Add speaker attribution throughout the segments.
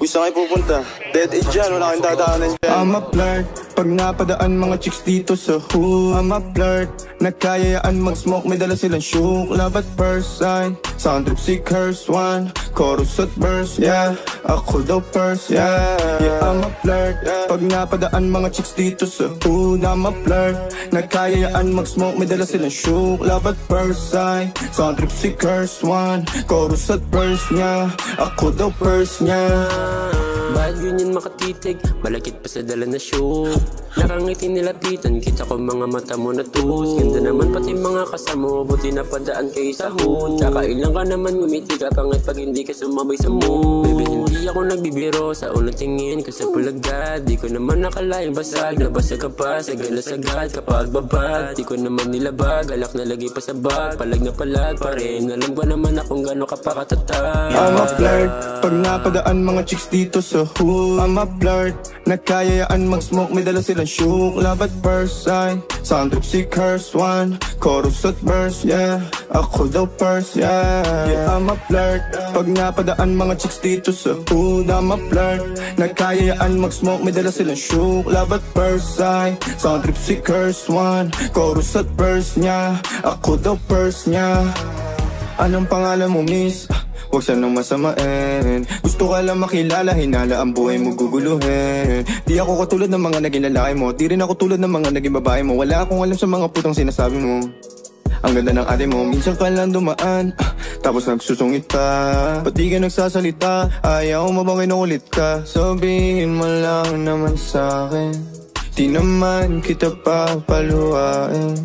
Speaker 1: saan kayo pupunta? Dead age dyan, wala kayong dadaanan dyan.
Speaker 2: I'm a flirt, pag napadaan mga chicks dito sa hood. I'm a flirt, nagkayayaan mag-smoke, may dala silang shook. Love at first sight, sound trip si curse one. Chorus at verse, yeah, ako daw first, yeah. Yeah, I'm a flirt, pag napadaan mga chicks dito sa hood. I'm a flirt, nagkayayaan mag-smoke, may dala silang shook. Love at first sight, sound trip si curse one. Chorus at verse niya, ako daw first niya.
Speaker 3: Bakit ganyan makatitig? Malakit pa sa dala na show. Nakangiti nilapitan, kita ko mga mata mo na tus. Ganda naman pati mga kasama, buti na padaan kayo sa hood. Kakailang ka naman, ngumiti ka pangit pag hindi ka sumabay sa mood. Baby, hindi ako nagbibiro sa unang tingin ko sa pulagad. Di ko naman nakalaing basag, nabasag ka pa, sagad kapag babad. Di ko naman nilabag, alak na lagi pa sa bag. Palag na palag pa rin, alam ko naman akong gano'n ka pa katatag.
Speaker 2: I'm a flirt, pag napadaan mga chicks dito sa hood. I'm a flirt, nagkayayaan mag-smoke, may dala silang shook. Love at first sight, sound trip si curse one. Chorus at verse, yeah, ako daw first, yeah. Yeah, I'm a flirt, pag napadaan mga chicks dito sa hood. I'm a flirt, nagkayayaan mag-smoke, may dala silang shook. Love at first sight, sound trip si curse one. Chorus at verse niya, ako daw first niya. Anong pangalan mo, miss? Huwag sanang masamain. Gusto ka lang makilala, hinala ang buhay mo guguluhin. Di ako katulad ng mga naging lalaki mo, di rin ako tulad ng mga naging babae mo. Wala akong alam sa mga putang sinasabi mo. Ang ganda ng ate mo, minsan ka lang dumaan, tapos nagsusungit pa. Ba't di ka nagsasalita? Ayaw mo bang kinukulit ka? Sabihin mo lang naman sa'kin, di naman kita papaluhain.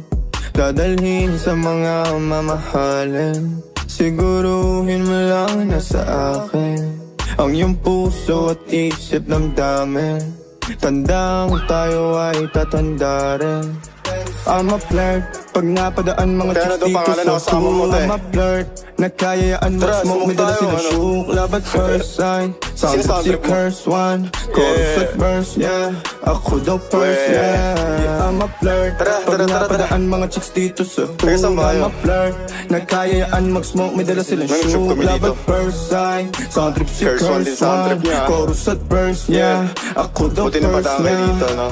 Speaker 2: Dadalhin sa mga mamahalin, siguruhin mo lang na sa akin ang iyong puso at isip damdamin. Tandang tayo ay tatanda rin. I'm a flirt, pag napadaan mga chicks dito sa hood. I'm a flirt, nagkayayaan mag-smoke, may dala silang shook. Love at first sight, sound trip si curse one. Chorus at verse, yeah, ako daw first, yeah. Yeah, I'm a flirt, pag napadaan mga chicks dito sa hood. I'm a flirt, nagkayayaan mag-smoke, may dala silang shook. Love at first sight, sound trip si curse one. Chorus at verse, yeah, ako daw first, yeah.